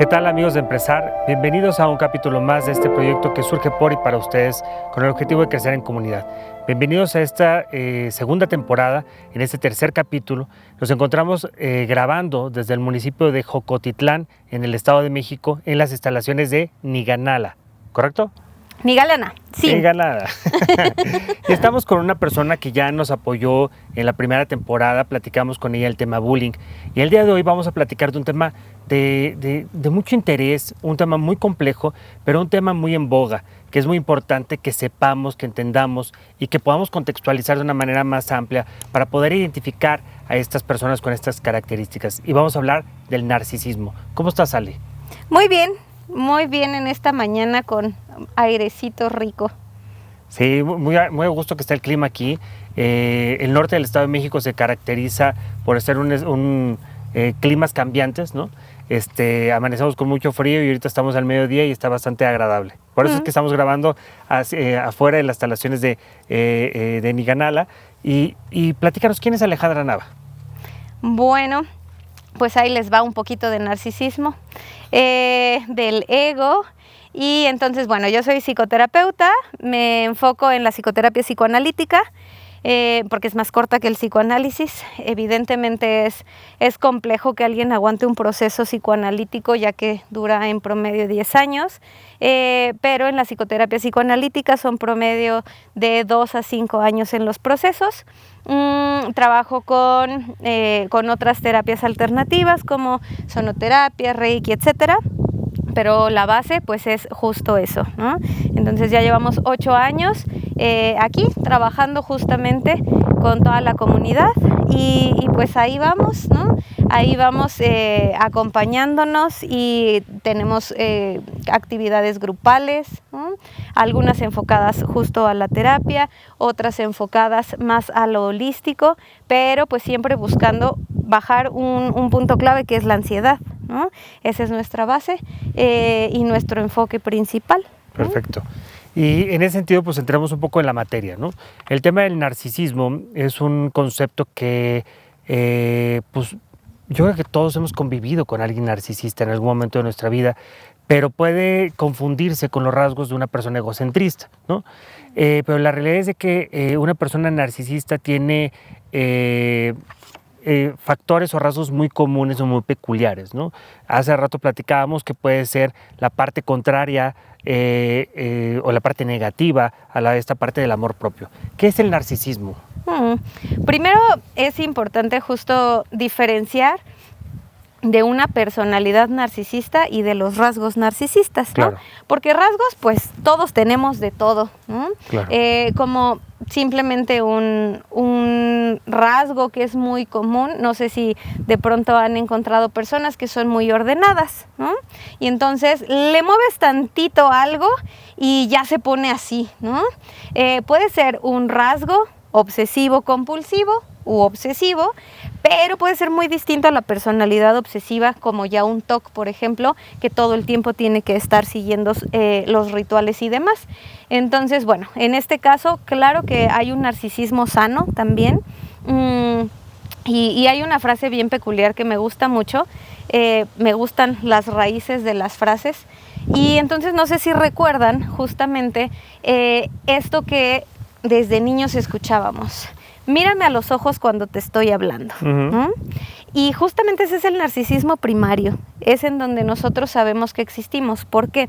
¿Qué tal, amigos de Empresar? Bienvenidos a un capítulo más de este proyecto que surge por y para ustedes con el objetivo de crecer en comunidad. Bienvenidos a esta segunda temporada. En este tercer capítulo nos encontramos grabando desde el municipio de Jocotitlán, en el Estado de México, en las instalaciones de Niganala, ¿correcto? Nigalana, sí. Niganala. Y estamos con una persona que ya nos apoyó en la primera temporada, platicamos con ella el tema bullying. Y el día de hoy vamos a platicar de un tema de mucho interés, un tema muy complejo, pero un tema muy en boga, que es muy importante que sepamos, que entendamos y que podamos contextualizar de una manera más amplia para poder identificar a estas personas con estas características. Y vamos a hablar del narcisismo. ¿Cómo estás, Ale? Muy bien en esta mañana con airecito rico. Sí, muy a gusto que está el clima aquí. El norte del Estado de México se caracteriza por ser climas cambiantes, ¿no? Amanecemos con mucho frío y ahorita estamos al mediodía y está bastante agradable. Por eso es que estamos grabando afuera de las instalaciones de Niganala. Y platícanos, ¿quién es Alejandra Nava? Bueno, pues ahí les va un poquito de narcisismo, del ego. Y entonces, bueno, yo soy psicoterapeuta, me enfoco en la psicoterapia psicoanalítica, porque es más corta que el psicoanálisis. Evidentemente es complejo que alguien aguante un proceso psicoanalítico, ya que dura en promedio 10 años, pero en la psicoterapia psicoanalítica son promedio de 2 a 5 años en los procesos. Trabajo con otras terapias alternativas como sonoterapia, reiki, etcétera. Pero la base pues es justo eso, ¿no? Entonces ya llevamos 8 años aquí trabajando justamente con toda la comunidad y pues ahí vamos, ¿no? Ahí vamos acompañándonos y tenemos actividades grupales, ¿no? Algunas enfocadas justo a la terapia, otras enfocadas más a lo holístico, pero pues siempre buscando bajar un punto clave que es la ansiedad, ¿no? Esa es nuestra base y nuestro enfoque principal, ¿no? Perfecto. Y en ese sentido, pues entramos un poco en la materia, ¿no? El tema del narcisismo es un concepto que, pues, yo creo que todos hemos convivido con alguien narcisista en algún momento de nuestra vida, pero puede confundirse con los rasgos de una persona egocentrista, ¿no? Pero la realidad es de que una persona narcisista tiene factores o rasgos muy comunes o muy peculiares, ¿no? Hace rato platicábamos que puede ser la parte contraria o la parte negativa a esta parte del amor propio. ¿Qué es el narcisismo? Primero es importante justo diferenciar de una personalidad narcisista y de los rasgos narcisistas, ¿no? Claro. Porque rasgos, pues todos tenemos de todo, ¿no? Claro. Como simplemente un rasgo que es muy común, no sé si de pronto han encontrado personas que son muy ordenadas, ¿no? Y entonces le mueves tantito algo y ya se pone así, ¿no? Puede ser un rasgo obsesivo compulsivo u obsesivo, pero puede ser muy distinto a la personalidad obsesiva, como ya un TOC, por ejemplo, que todo el tiempo tiene que estar siguiendo los rituales y demás. Entonces, bueno, en este caso, claro que hay un narcisismo sano también, y hay una frase bien peculiar que me gusta mucho, me gustan las raíces de las frases, y entonces no sé si recuerdan justamente esto que desde niños escuchábamos: mírame a los ojos cuando te estoy hablando. Uh-huh. Y justamente ese es el narcisismo primario, es en donde nosotros sabemos que existimos. ¿Por qué?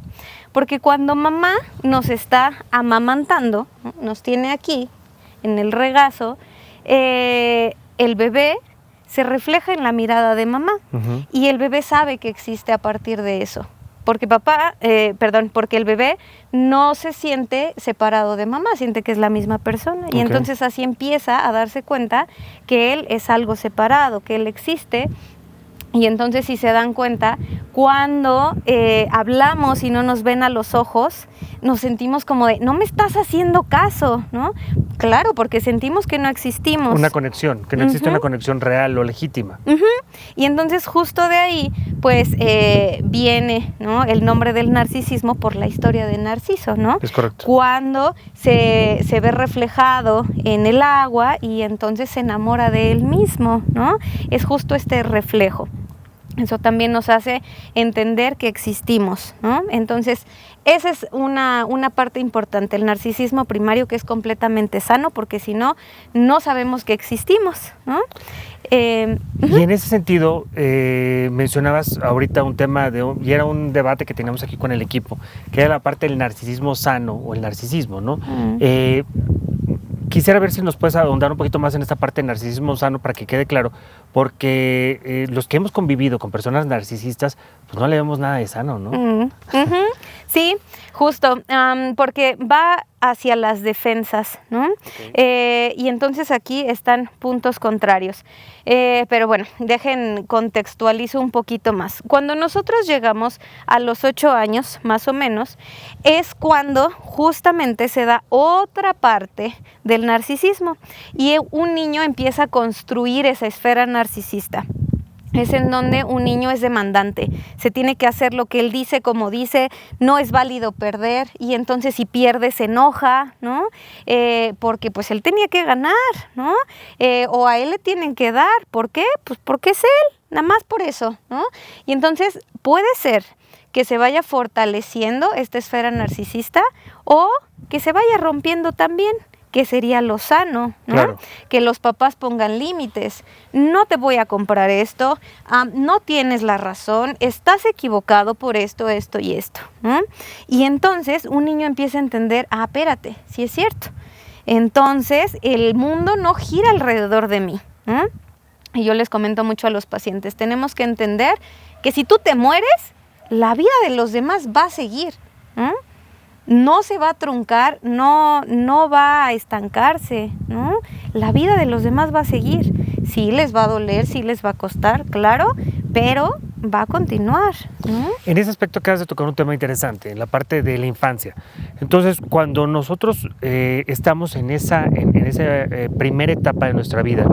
Porque cuando mamá nos está amamantando, nos tiene aquí en el regazo, el bebé se refleja en la mirada de mamá. Uh-huh. Y el bebé sabe que existe a partir de eso. Porque porque el bebé no se siente separado de mamá, siente que es la misma persona. Okay. Y entonces así empieza a darse cuenta que él es algo separado, que él existe. Y entonces, si se dan cuenta, cuando hablamos y no nos ven a los ojos, nos sentimos como de, no me estás haciendo caso, ¿no? Claro, porque sentimos que no existimos. Una conexión, que no existe una conexión real o legítima. Y entonces justo de ahí, pues, viene, ¿no?, el nombre del narcisismo por la historia de Narciso, ¿no? Es correcto. Cuando se ve reflejado en el agua y entonces se enamora de él mismo, ¿no? Es justo este reflejo. Eso también nos hace entender que existimos, ¿no? Entonces, esa es una parte importante, el narcisismo primario, que es completamente sano, porque si no, no sabemos que existimos, ¿no? Y en ese sentido, mencionabas ahorita un tema, y era un debate que teníamos aquí con el equipo, que era la parte del narcisismo sano o el narcisismo, ¿no? Quisiera ver si nos puedes ahondar un poquito más en esta parte del narcisismo sano para que quede claro, porque los que hemos convivido con personas narcisistas, pues no le vemos nada de sano, ¿no? Sí, justo, porque va hacia las defensas, ¿no? Okay. Y entonces aquí están puntos contrarios. Pero bueno, contextualizo un poquito más. Cuando nosotros llegamos a los 8 años, más o menos, es cuando justamente se da otra parte del narcisismo y un niño empieza a construir esa esfera narcisista. Es en donde un niño es demandante, se tiene que hacer lo que él dice, como dice, no es válido perder, y entonces si pierde se enoja, ¿no? Porque pues él tenía que ganar, ¿no? O a él le tienen que dar, ¿por qué? Pues porque es él, nada más por eso, ¿no? Y entonces puede ser que se vaya fortaleciendo esta esfera narcisista o que se vaya rompiendo también, que sería lo sano, ¿no? Claro. Que los papás pongan límites. No te voy a comprar esto, no tienes la razón, estás equivocado por esto, esto y esto, ¿no? Y entonces un niño empieza a entender, espérate, sí es cierto. Entonces el mundo no gira alrededor de mí, ¿no? Y yo les comento mucho a los pacientes, tenemos que entender que si tú te mueres, la vida de los demás va a seguir, ¿no? No se va a truncar, no va a estancarse, ¿no? La vida de los demás va a seguir. Sí les va a doler, sí les va a costar, claro, pero va a continuar, ¿no? En ese aspecto acabas de tocar un tema interesante, en la parte de la infancia. Entonces, cuando nosotros estamos en esa primera etapa de nuestra vida,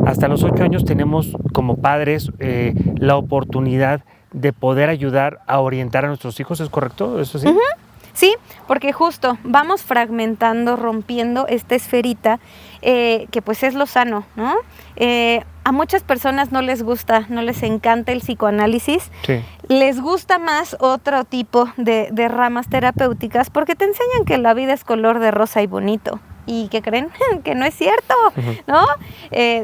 hasta los 8 años tenemos como padres la oportunidad de poder ayudar a orientar a nuestros hijos, ¿es correcto? ¿Eso sí? Sí, porque justo vamos fragmentando, rompiendo esta esferita que pues es lo sano, ¿no? A muchas personas no les gusta, no les encanta el psicoanálisis, sí. Les gusta más otro tipo de ramas terapéuticas porque te enseñan que la vida es color de rosa y bonito. ¿Y qué creen? Que no es cierto, ¿no?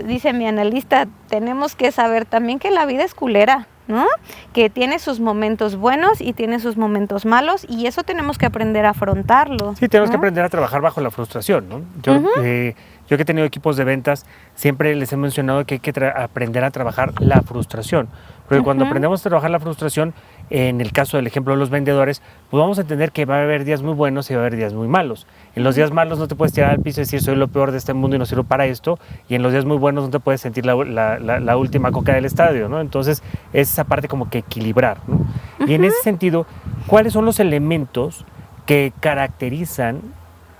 Dice mi analista, tenemos que saber también que la vida es culera, ¿no? Que tiene sus momentos buenos y tiene sus momentos malos y eso tenemos que aprender a afrontarlo. Sí, tenemos que aprender a trabajar bajo la frustración, ¿no? Yo que he tenido equipos de ventas, siempre les he mencionado que hay que aprender a trabajar la frustración. Porque cuando aprendemos a trabajar la frustración, en el caso del ejemplo de los vendedores, pues vamos a entender que va a haber días muy buenos y va a haber días muy malos. En los días malos no te puedes tirar al piso y decir soy lo peor de este mundo y no sirvo para esto, y en los días muy buenos no te puedes sentir la última coca del estadio, ¿no? Entonces es esa parte como que equilibrar, ¿no? Y en ese sentido, ¿cuáles son los elementos que caracterizan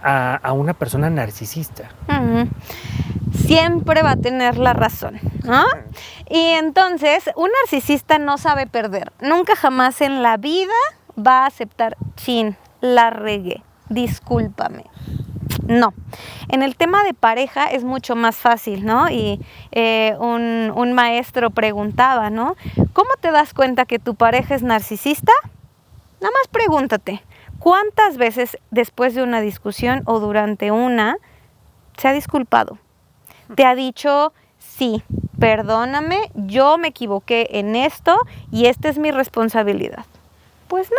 a una persona narcisista? Siempre va a tener la razón, ¿no? Y entonces, un narcisista no sabe perder. Nunca jamás en la vida va a aceptar, la regué, discúlpame. No. En el tema de pareja es mucho más fácil, ¿no? Y un maestro preguntaba, ¿no? ¿Cómo te das cuenta que tu pareja es narcisista? Nada más pregúntate, ¿cuántas veces después de una discusión o durante una se ha disculpado? Te ha dicho, sí, perdóname, yo me equivoqué en esto y esta es mi responsabilidad. Pues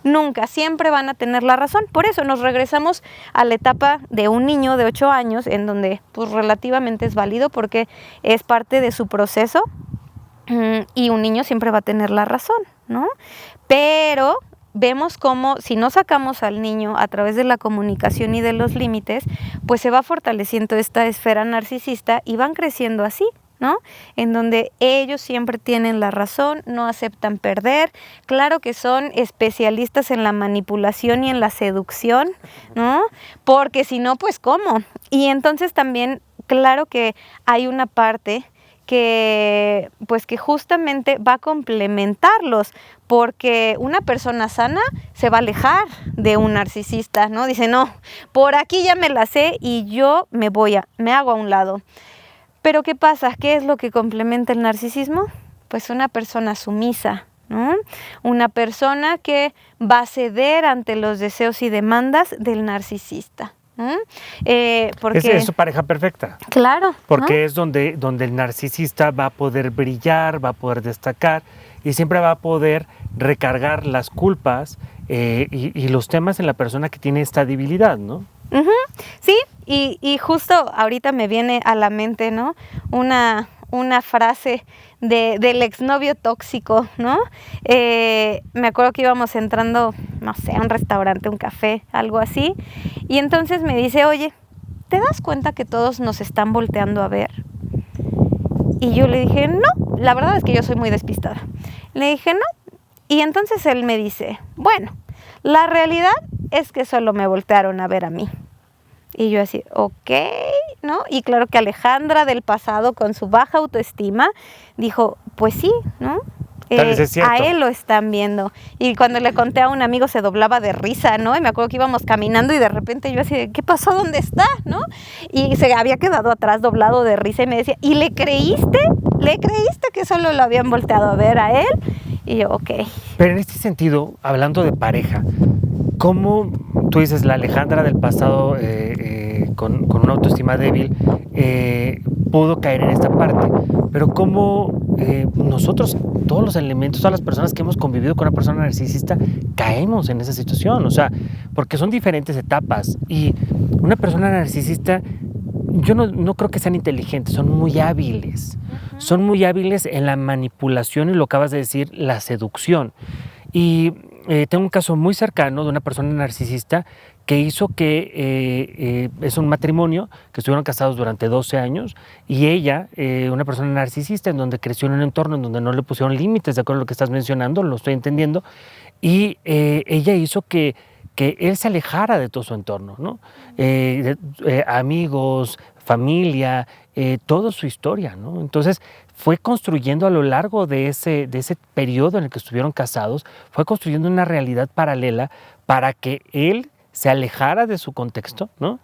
nunca, siempre van a tener la razón. Por eso nos regresamos a la etapa de un niño de 8 años, en donde pues relativamente es válido porque es parte de su proceso y un niño siempre va a tener la razón, ¿no? Pero vemos cómo si no sacamos al niño a través de la comunicación y de los límites, pues se va fortaleciendo esta esfera narcisista y van creciendo así, ¿no? En donde ellos siempre tienen la razón, no aceptan perder. Claro que son especialistas en la manipulación y en la seducción, ¿no? Porque si no, pues ¿cómo? Y entonces también, claro que hay una parte que justamente va a complementarlos, porque una persona sana se va a alejar de un narcisista, ¿no? Dice, no, por aquí ya me la sé y yo me hago a un lado. Pero ¿qué pasa? ¿Qué es lo que complementa el narcisismo? Pues una persona sumisa, ¿no? Una persona que va a ceder ante los deseos y demandas del narcisista. Porque es su pareja perfecta. Claro. Porque ¿no? Es donde el narcisista va a poder brillar, va a poder destacar y siempre va a poder recargar las culpas y los temas en la persona que tiene esta debilidad, ¿no? Uh-huh. Sí, y justo ahorita me viene a la mente, ¿no? Una frase del exnovio tóxico, ¿no? Me acuerdo que íbamos entrando, no sé, a un restaurante, un café, algo así, y entonces me dice, oye, ¿te das cuenta que todos nos están volteando a ver? Y yo le dije, no, la verdad es que yo soy muy despistada. Le dije, no, y entonces él me dice, bueno, la realidad es que solo me voltearon a ver a mí. Y yo así, ok, ¿no? Y claro que Alejandra del pasado, con su baja autoestima, dijo, pues sí, ¿no? A él lo están viendo. Y cuando le conté a un amigo se doblaba de risa, ¿no? Y me acuerdo que íbamos caminando y de repente yo así, ¿qué pasó? ¿Dónde está? ¿No? Y se había quedado atrás doblado de risa y me decía, ¿y le creíste? ¿Le creíste que solo lo habían volteado a ver a él? Y yo, ok. Pero en este sentido, hablando de pareja, ¿cómo tú dices, la Alejandra del pasado con una autoestima débil pudo caer en esta parte? Pero ¿cómo nosotros, todos los elementos, todas las personas que hemos convivido con una persona narcisista, caemos en esa situación? O sea, porque son diferentes etapas y una persona narcisista, yo no creo que sean inteligentes, son muy hábiles. Uh-huh. Son muy hábiles en la manipulación y lo acabas de decir, la seducción. Y tengo un caso muy cercano de una persona narcisista que hizo que es un matrimonio que estuvieron casados durante 12 años y ella, una persona narcisista en donde creció en un entorno en donde no le pusieron límites, de acuerdo a lo que estás mencionando, lo estoy entendiendo, y ella hizo que él se alejara de todo su entorno, ¿no? Amigos, familia, toda su historia, ¿no? Entonces fue construyendo a lo largo de ese periodo en el que estuvieron casados, fue construyendo una realidad paralela para que él se alejara de su contexto, ¿no?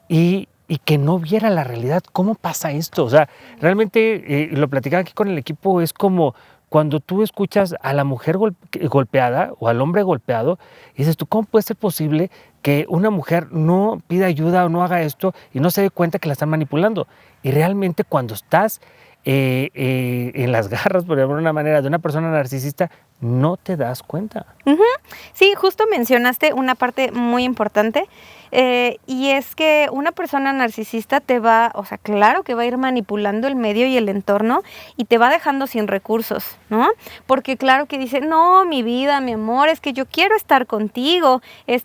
Y que no viera la realidad. ¿Cómo pasa esto? O sea, realmente lo platicaba aquí con el equipo, es como cuando tú escuchas a la mujer golpeada o al hombre golpeado, y dices tú, ¿cómo puede ser posible que una mujer no pida ayuda o no haga esto y no se dé cuenta que la están manipulando? Y realmente cuando estás en las garras, por decirlo de una manera, de una persona narcisista, no te das cuenta. Uh-huh. Sí, justo mencionaste una parte muy importante, y es que una persona narcisista te va, o sea, claro que va a ir manipulando el medio y el entorno y te va dejando sin recursos, ¿no? Porque claro que dice, no, mi vida, mi amor, es que yo quiero estar contigo,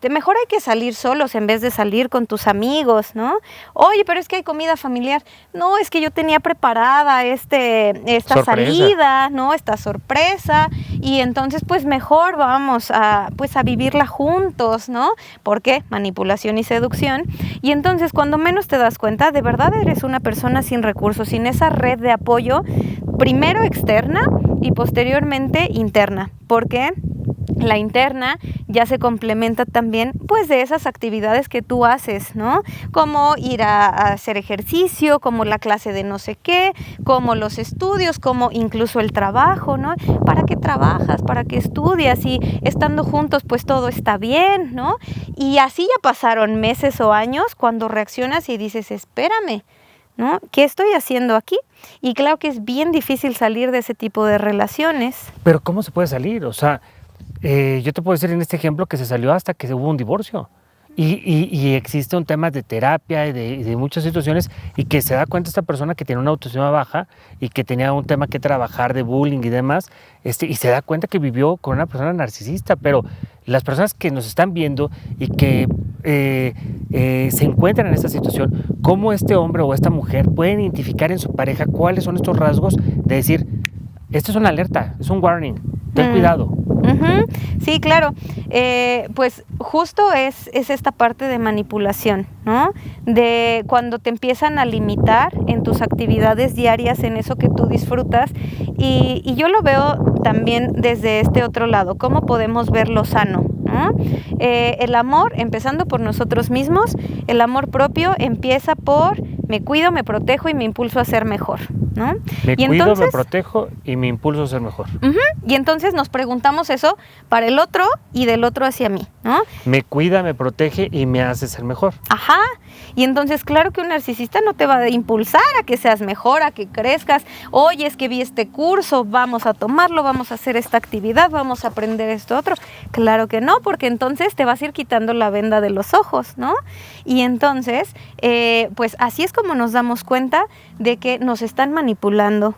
mejor hay que salir solos en vez de salir con tus amigos, ¿no? Oye, pero es que hay comida familiar. No, es que yo tenía preparada esta sorpresa. Salida, ¿no? Esta sorpresa, y entonces pues mejor vamos a vivirla juntos, ¿no? ¿Por qué? Manipulación y seducción. Y entonces cuando menos te das cuenta, de verdad eres una persona sin recursos, sin esa red de apoyo, primero externa y posteriormente interna. ¿Por qué? La interna ya se complementa también pues de esas actividades que tú haces, ¿no? Como ir a hacer ejercicio, como la clase de no sé qué, como los estudios, como incluso el trabajo, ¿no? ¿Para qué trabajas? ¿Para qué estudias? Y estando juntos pues todo está bien, ¿no? Y así ya pasaron meses o años cuando reaccionas y dices, espérame, ¿no? ¿Qué estoy haciendo aquí? Y claro que es bien difícil salir de ese tipo de relaciones. Pero ¿cómo se puede salir? O sea, yo te puedo decir en este ejemplo que se salió hasta que hubo un divorcio y existe un tema de terapia y de muchas situaciones y que se da cuenta esta persona que tiene una autoestima baja y que tenía un tema que trabajar de bullying y demás, y se da cuenta que vivió con una persona narcisista. Pero las personas que nos están viendo y que se encuentran en esta situación, ¿cómo este hombre o esta mujer pueden identificar en su pareja cuáles son estos rasgos de decir, esto es una alerta, es un warning, ten cuidado? Uh-huh. Sí, claro. Pues justo es esta parte de manipulación, ¿no? De cuando te empiezan a limitar en tus actividades diarias, en eso que tú disfrutas. Y yo lo veo también desde este otro lado, cómo podemos ver lo sano, ¿no? El amor, empezando por nosotros mismos, el amor propio empieza por me cuido, me protejo y me impulso a ser mejor, ¿no? Me Y cuido, entonces, me protejo y me impulso a ser mejor. y entonces nos preguntamos eso para el otro y del otro hacia mí, ¿no? Me cuida, me protege y me hace ser mejor. Ajá. Y entonces, claro que un narcisista no te va a impulsar a que seas mejor, a que crezcas. Oye, es que vi este curso, vamos a tomarlo, vamos a hacer esta actividad, vamos a aprender esto otro. Claro que no, porque entonces te vas a ir quitando la venda de los ojos, ¿no? Y entonces, pues así es como nos damos cuenta de que nos están manipulando.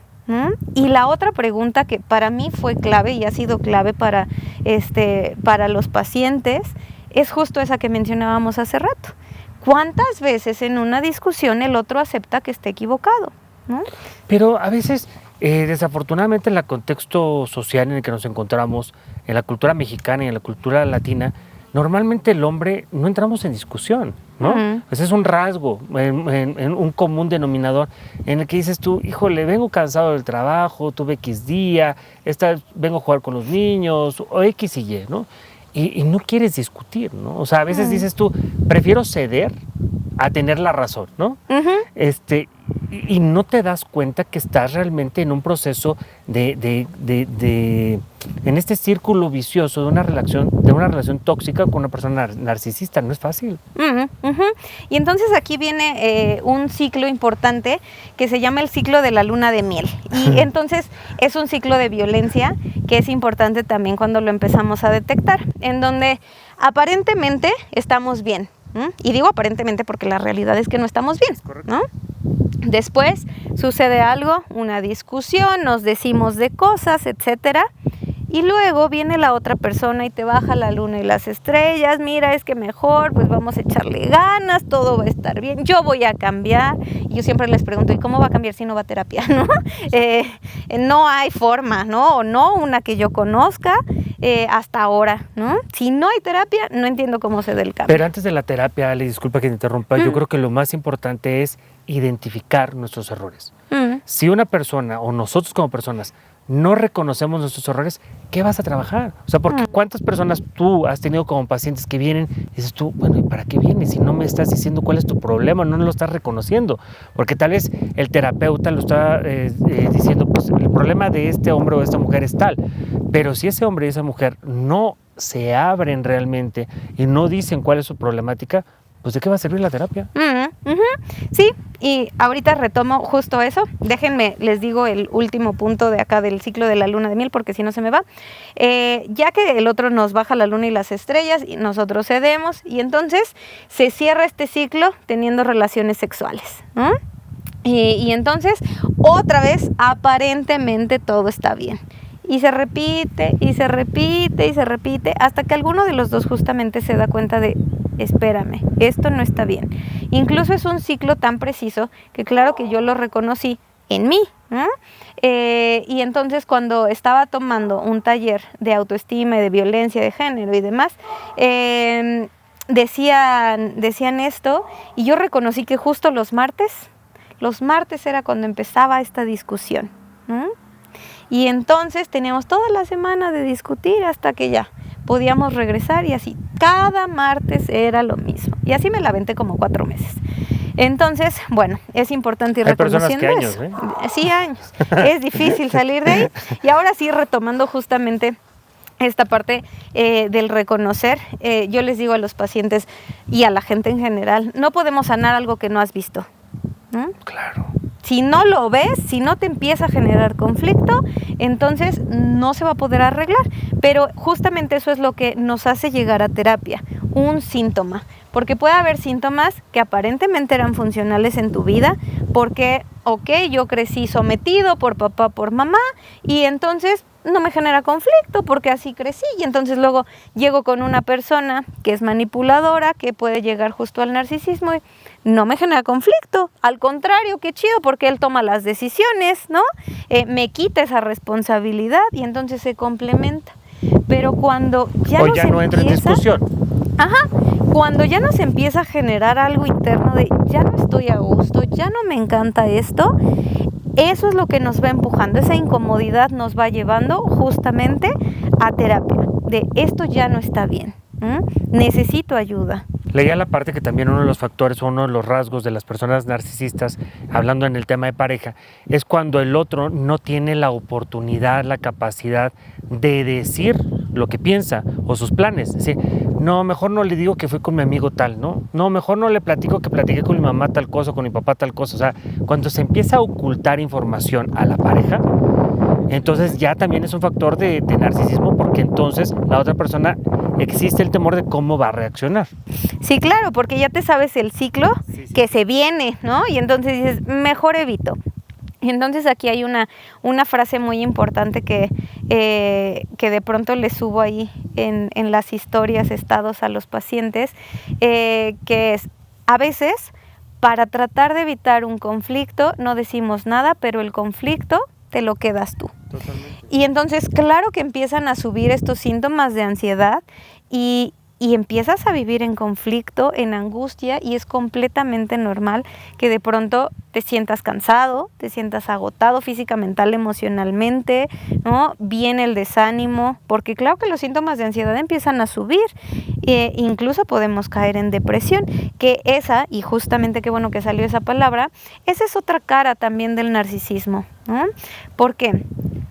Y la otra pregunta que para mí fue clave y ha sido clave para los pacientes es justo esa que mencionábamos hace rato. ¿Cuántas veces en una discusión el otro acepta que esté equivocado? ¿No? Pero a veces, desafortunadamente, en el contexto social en el que nos encontramos, en la cultura mexicana y en la cultura latina, normalmente el hombre no entramos en discusión, ¿no? Ese es un rasgo, en un común denominador en el que dices tú, híjole, vengo cansado del trabajo, tuve X día, vengo a jugar con los niños, o X y Y, ¿no? Y no quieres discutir, ¿no? O sea, a veces dices tú, prefiero ceder a tener la razón, ¿no? Y no te das cuenta que estás realmente en un proceso en este círculo vicioso de una relación tóxica con una persona narcisista. No es fácil. Y entonces aquí viene un ciclo importante que se llama el ciclo de la luna de miel. Y entonces es un ciclo de violencia que es importante también cuando lo empezamos a detectar, en donde aparentemente estamos bien. Y digo aparentemente porque la realidad es que no estamos bien, ¿no? Después sucede algo, una discusión, nos decimos de cosas, etcétera, y luego viene la otra persona y te baja la luna y las estrellas. Mira, es que mejor, pues vamos a echarle ganas, todo va a estar bien, yo voy a cambiar. Y yo siempre les pregunto, ¿y cómo va a cambiar si no va a terapia, no? No hay forma, ¿no? O no una que yo conozca hasta ahora, ¿no? Si no hay terapia, no entiendo cómo se da el cambio. Pero antes de la terapia, Ale, disculpa que te interrumpa, yo creo que lo más importante es identificar nuestros errores. Si una persona o nosotros como personas no reconocemos nuestros errores, ¿qué vas a trabajar? O sea, porque ¿cuántas personas tú has tenido como pacientes que vienen y dices tú, bueno, ¿y para qué vienes? Si no me estás diciendo cuál es tu problema, no lo estás reconociendo. Porque tal vez el terapeuta lo está diciendo, pues el problema de este hombre o de esta mujer es tal. Pero si ese hombre y esa mujer no se abren realmente y no dicen cuál es su problemática, pues ¿de qué va a servir la terapia? Sí, y ahorita retomo justo eso. Déjenme, les digo el último punto de acá del ciclo de la luna de miel, porque si no se me va. Ya que el otro nos baja la luna y las estrellas y nosotros cedemos, y entonces se cierra este ciclo teniendo relaciones sexuales, ¿no? Y entonces otra vez aparentemente todo está bien. Y se repite, y se repite, y se repite, hasta que alguno de los dos justamente se da cuenta de, espérame, esto no está bien. Incluso es un ciclo tan preciso que claro que yo lo reconocí en mí, ¿no? Y entonces cuando estaba tomando un taller de autoestima y de violencia de género y demás, decían esto, y yo reconocí que justo los martes era cuando empezaba esta discusión, ¿no? Y entonces teníamos toda la semana de discutir hasta que ya podíamos regresar, y así cada martes era lo mismo. Y así me la aventé como 4 meses. Entonces, bueno, es importante ir reconociendo eso. Sí, años. Es difícil salir de ahí. Y ahora sí, retomando justamente esta parte del reconocer, yo les digo a los pacientes y a la gente en general, no podemos sanar algo que no has visto, ¿no? Claro. Si no lo ves, si no te empieza a generar conflicto, entonces no se va a poder arreglar. Pero justamente eso es lo que nos hace llegar a terapia, un síntoma. Porque puede haber síntomas que aparentemente eran funcionales en tu vida, porque, yo crecí sometido por papá, por mamá, y entonces no me genera conflicto porque así crecí, y entonces luego llego con una persona que es manipuladora, que puede llegar justo al narcisismo y no me genera conflicto, al contrario, qué chido porque él toma las decisiones, ¿no? Me quita esa responsabilidad y entonces se complementa. Pero cuando ya no entra en discusión. Cuando ya nos empieza a generar algo interno de ya no estoy a gusto, ya no me encanta esto, eso es lo que nos va empujando, esa incomodidad nos va llevando justamente a terapia, de esto ya no está bien, Necesito ayuda. Leía la parte que también uno de los factores, uno de los rasgos de las personas narcisistas, hablando en el tema de pareja, es cuando el otro no tiene la oportunidad, la capacidad de decir lo que piensa o sus planes. Es decir, no, mejor no le digo que fui con mi amigo tal, ¿no? No, mejor no le platico que platiqué con mi mamá tal cosa, con mi papá tal cosa. O sea, cuando se empieza a ocultar información a la pareja, entonces ya también es un factor de narcisismo, porque entonces la otra persona existe el temor de cómo va a reaccionar. Sí, claro, porque ya te sabes el ciclo que se viene, ¿no? Y entonces dices, mejor evito. Y entonces aquí hay una frase muy importante que de pronto le subo ahí en las historias, estados a los pacientes, que es, a veces, para tratar de evitar un conflicto, no decimos nada, pero el conflicto te lo quedas tú. Totalmente. Y entonces, claro que empiezan a subir estos síntomas de ansiedad y empiezas a vivir en conflicto, en angustia, y es completamente normal que de pronto te sientas cansado, te sientas agotado física, mental, emocionalmente, ¿no? Viene el desánimo, porque claro que los síntomas de ansiedad empiezan a subir, incluso podemos caer en depresión, que esa, y justamente qué bueno que salió esa palabra, esa es otra cara también del narcisismo, ¿no? Porque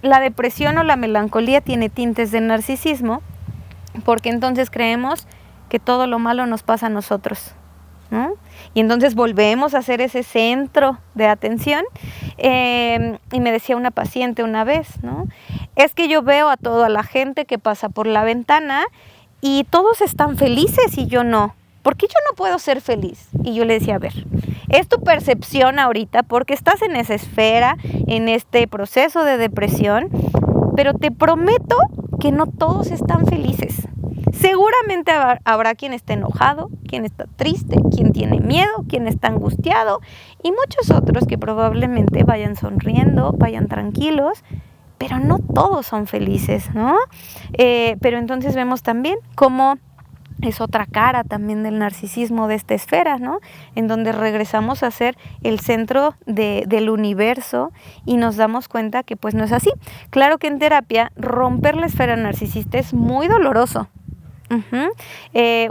la depresión o la melancolía tiene tintes de narcisismo, porque entonces creemos que todo lo malo nos pasa a nosotros, ¿no? Y entonces volvemos a ser ese centro de atención. Y me decía una paciente una vez, ¿no? Es que yo veo a toda la gente que pasa por la ventana y todos están felices y yo no. ¿Por qué yo no puedo ser feliz? Y yo le decía, a ver, es tu percepción ahorita porque estás en esa esfera, en este proceso de depresión, pero te prometo que no todos están felices. Seguramente habrá quien esté enojado, quien está triste, quien tiene miedo, quien está angustiado y muchos otros que probablemente vayan sonriendo, vayan tranquilos, pero no todos son felices, ¿no? Pero entonces vemos también cómo es otra cara también del narcisismo de esta esfera, ¿no? En donde regresamos a ser el centro del universo y nos damos cuenta que pues no es así. Claro que en terapia romper la esfera narcisista es muy doloroso.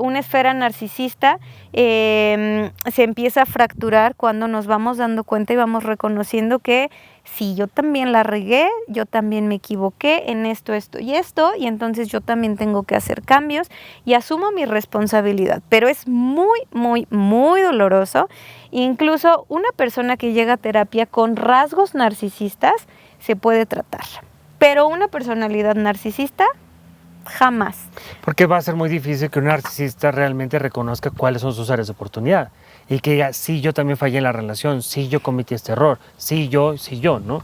Una esfera narcisista se empieza a fracturar cuando nos vamos dando cuenta y vamos reconociendo que sí, yo también la regué, yo también me equivoqué en esto, esto y esto, y entonces yo también tengo que hacer cambios y asumo mi responsabilidad, pero es muy, muy, muy doloroso. Incluso una persona que llega a terapia con rasgos narcisistas se puede tratar, pero una personalidad narcisista jamás. Porque va a ser muy difícil que un narcisista realmente reconozca cuáles son sus áreas de oportunidad y que diga, sí, yo también fallé en la relación, sí, yo cometí este error, sí, yo, ¿no?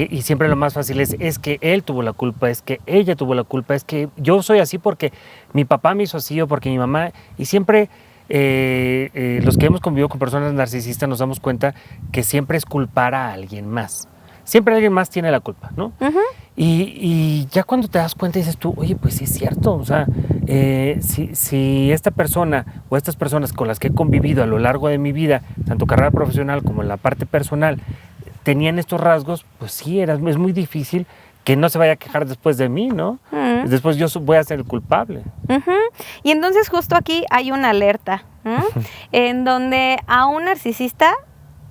Y siempre lo más fácil es que él tuvo la culpa, es que ella tuvo la culpa, es que yo soy así porque mi papá me hizo así o porque mi mamá, y siempre los que hemos convivido con personas narcisistas nos damos cuenta que siempre es culpar a alguien más. Siempre alguien más tiene la culpa, ¿no? Y ya cuando te das cuenta dices tú, oye, pues sí es cierto, o sea, si esta persona o estas personas con las que he convivido a lo largo de mi vida, tanto carrera profesional como en la parte personal, tenían estos rasgos, pues sí, es muy difícil que no se vaya a quejar después de mí, ¿no? Después yo voy a ser el culpable. Y entonces justo aquí hay una alerta, en donde a un narcisista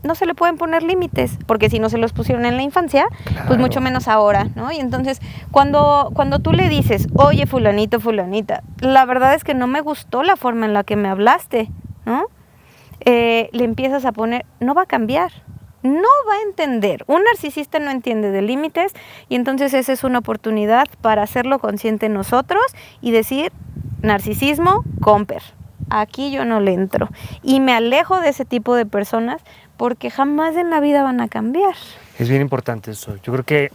no se le pueden poner límites, porque si no se los pusieron en la infancia, claro, pues mucho menos ahora, ¿no? Y entonces, cuando tú le dices, oye, fulanito, fulanita, la verdad es que no me gustó la forma en la que me hablaste, ¿no? Le empiezas a poner, no va a cambiar, no va a entender. Un narcisista no entiende de límites y entonces esa es una oportunidad para hacerlo consciente nosotros y decir, narcisismo, comper. Aquí yo no le entro y me alejo de ese tipo de personas porque jamás en la vida van a cambiar. Es bien importante eso. Yo creo que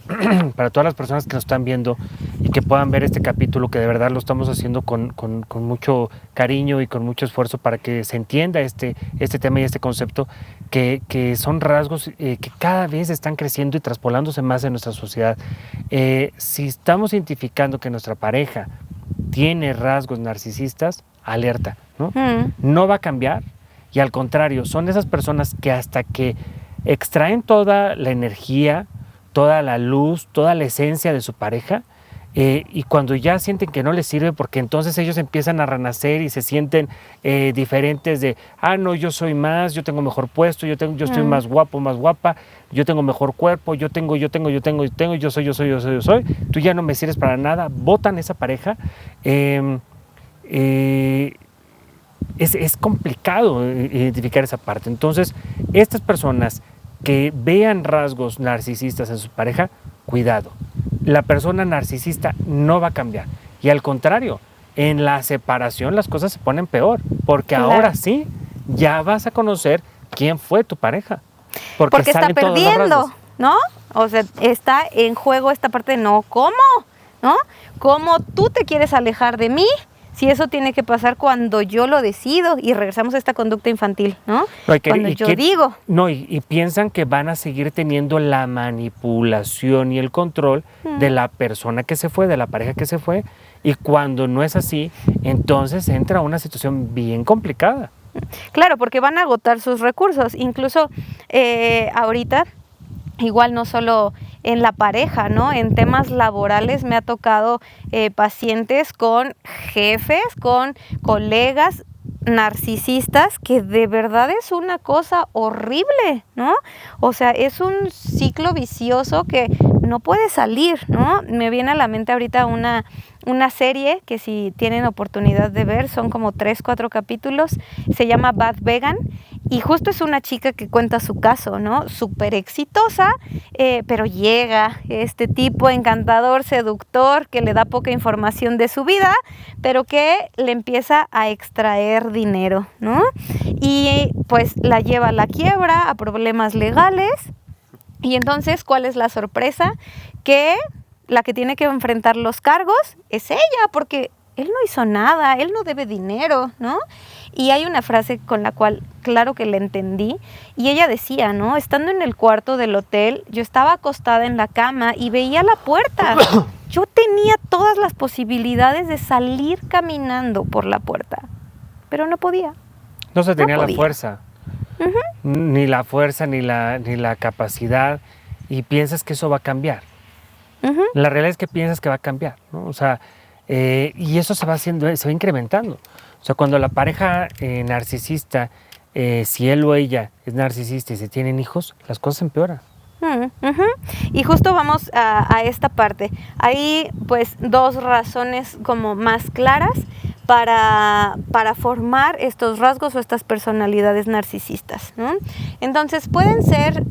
para todas las personas que nos están viendo y que puedan ver este capítulo, que de verdad lo estamos haciendo con mucho cariño y con mucho esfuerzo para que se entienda este tema y este concepto, que son rasgos que cada vez están creciendo y traspolándose más en nuestra sociedad. Si estamos identificando que nuestra pareja tiene rasgos narcisistas, alerta, ¿no? No va a cambiar. Y al contrario, son esas personas que hasta que extraen toda la energía, toda la luz, toda la esencia de su pareja, y cuando ya sienten que no les sirve, porque entonces ellos empiezan a renacer y se sienten diferentes de, no, yo soy más, yo tengo mejor puesto, yo estoy más guapo, más guapa, yo tengo mejor cuerpo, yo soy, tú ya no me sirves para nada, botan esa pareja. Es complicado identificar esa parte. Entonces, estas personas que vean rasgos narcisistas en su pareja, cuidado. La persona narcisista no va a cambiar. Y al contrario, en la separación las cosas se ponen peor. Porque ahora sí, ya vas a conocer quién fue tu pareja. Porque está perdiendo, ¿no? O sea, está en juego esta parte de ¿cómo? ¿No? ¿Cómo tú te quieres alejar de mí? Si eso tiene que pasar cuando yo lo decido, y regresamos a esta conducta infantil, ¿no? Cuando yo digo. No, y piensan que van a seguir teniendo la manipulación y el control de la persona que se fue, de la pareja que se fue, y cuando no es así, entonces entra una situación bien complicada. Claro, porque van a agotar sus recursos. Incluso ahorita, igual no solo en la pareja, ¿no? En temas laborales me ha tocado pacientes con jefes, con colegas narcisistas, que de verdad es una cosa horrible, ¿no? O sea, es un ciclo vicioso que no puede salir, ¿no? Me viene a la mente ahorita una serie que, si tienen oportunidad de ver, son como 3-4 capítulos, se llama Bad Vegan, y justo es una chica que cuenta su caso, ¿no? Súper exitosa, pero llega este tipo encantador, seductor, que le da poca información de su vida, pero que le empieza a extraer dinero, ¿no? Y pues la lleva a la quiebra, a problemas legales. Y entonces, ¿cuál es la sorpresa? Que la que tiene que enfrentar los cargos es ella, porque él no hizo nada, él no debe dinero, ¿no? Y hay una frase con la cual claro que la entendí, y ella decía, ¿no? Estando en el cuarto del hotel, yo estaba acostada en la cama y veía la puerta. Yo tenía todas las posibilidades de salir caminando por la puerta, pero no podía. No se tenía la fuerza. Ni la fuerza, ni la capacidad, y piensas que eso va a cambiar. La realidad es que piensas que va a cambiar, ¿no? O sea, y eso se va incrementando. O sea, cuando la pareja narcisista, si él o ella es narcisista y se tienen hijos, las cosas empeoran. Y justo vamos a esta parte. Hay pues 2 razones como más claras para formar estos rasgos o estas personalidades narcisistas, ¿no? Entonces pueden ser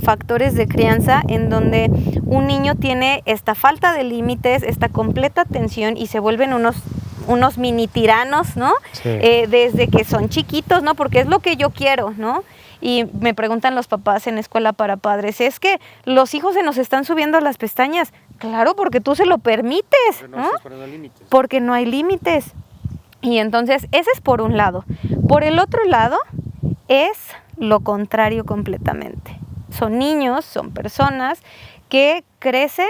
factores de crianza en donde un niño tiene esta falta de límites, esta completa tensión, y se vuelven unos mini tiranos, ¿no? Sí. Desde que son chiquitos, ¿no? Porque es lo que yo quiero, ¿no? Y me preguntan los papás en Escuela para Padres, ¿es que los hijos se nos están subiendo las pestañas? Claro, porque tú se lo permites, ¿no? Porque no hay límites. Y entonces, ese es por un lado. Por el otro lado, es lo contrario completamente. Son niños, son personas que crecen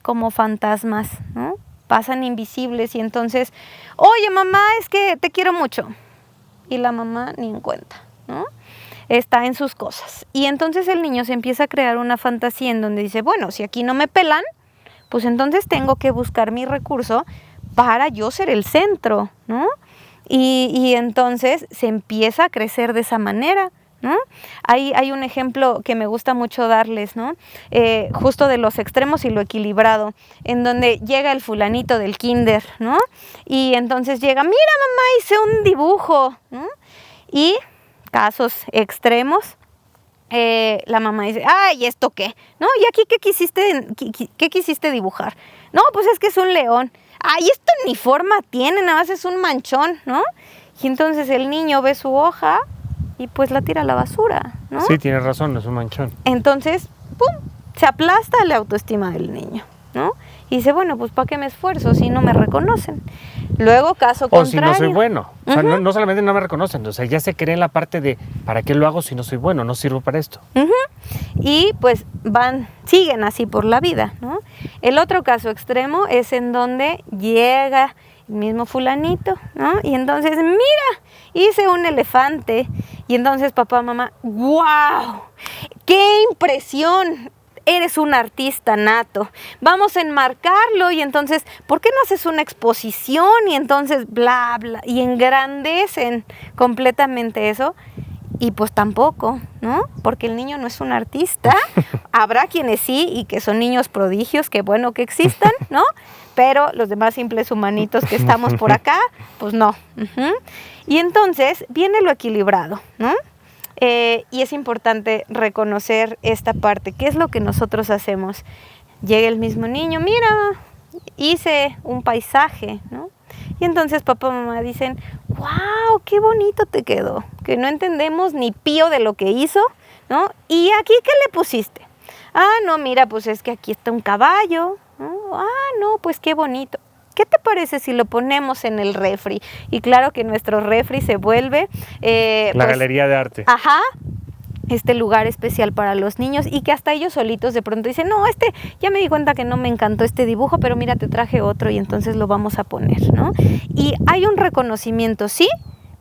como fantasmas, ¿no? Pasan invisibles, y entonces, oye mamá, es que te quiero mucho. Y la mamá ni en cuenta, ¿no? Está en sus cosas. Y entonces el niño se empieza a crear una fantasía en donde dice, bueno, si aquí no me pelan, pues entonces tengo que buscar mi recurso para yo ser el centro, ¿no? Y entonces se empieza a crecer de esa manera, ¿no? Hay un ejemplo que me gusta mucho darles, ¿no? Justo de los extremos y lo equilibrado, en donde llega el fulanito del kinder, ¿no? Y entonces llega, mira mamá, hice un dibujo, ¿no? Y casos extremos, la mamá dice, ay, ¿esto qué? ¿No? ¿Y aquí qué quisiste dibujar? No, pues es que es un león. Ay, esto ni forma tiene, nada más es un manchón, ¿no? Y entonces el niño ve su hoja y pues la tira a la basura, ¿no? Sí, tienes razón, es un manchón. Entonces, ¡pum!, se aplasta la autoestima del niño, ¿no? Y dice, bueno, pues ¿para qué me esfuerzo si no me reconocen? Luego, caso contrario. O si no soy bueno. O sea, no solamente no me reconocen, o sea, ya se cree en la parte de, ¿para qué lo hago si no soy bueno? No sirvo para esto. Y pues siguen así por la vida, ¿no? El otro caso extremo es en donde llega el mismo fulanito, ¿no? Y entonces, mira, hice un elefante. Y entonces papá, mamá, ¡wow! ¡Qué impresión! eres un artista nato, vamos a enmarcarlo y entonces, ¿por qué no haces una exposición? Y entonces, bla, bla, y engrandecen completamente eso. Y pues tampoco, ¿no? Porque el niño no es un artista. Habrá quienes sí y que son niños prodigios, que bueno que existan, ¿no? Pero los demás simples humanitos que estamos por acá, pues no. Y entonces viene lo equilibrado, ¿no? Y es importante reconocer esta parte. ¿Qué es lo que nosotros hacemos? Llega el mismo niño, mira, hice un paisaje, ¿no? Y entonces papá y mamá dicen, wow, qué bonito te quedó, que no entendemos ni pío de lo que hizo, ¿no? ¿Y aquí qué le pusiste? Ah, no, mira, pues es que aquí está un caballo, ¿no? Ah, no, pues qué bonito. ¿Qué te parece si lo ponemos en el refri? Y claro que nuestro refri se vuelve... la galería de arte. Ajá. Este lugar especial para los niños y que hasta ellos solitos de pronto dicen, no, ya me di cuenta que no me encantó este dibujo, pero mira, te traje otro y entonces lo vamos a poner, ¿no? Y hay un reconocimiento, sí,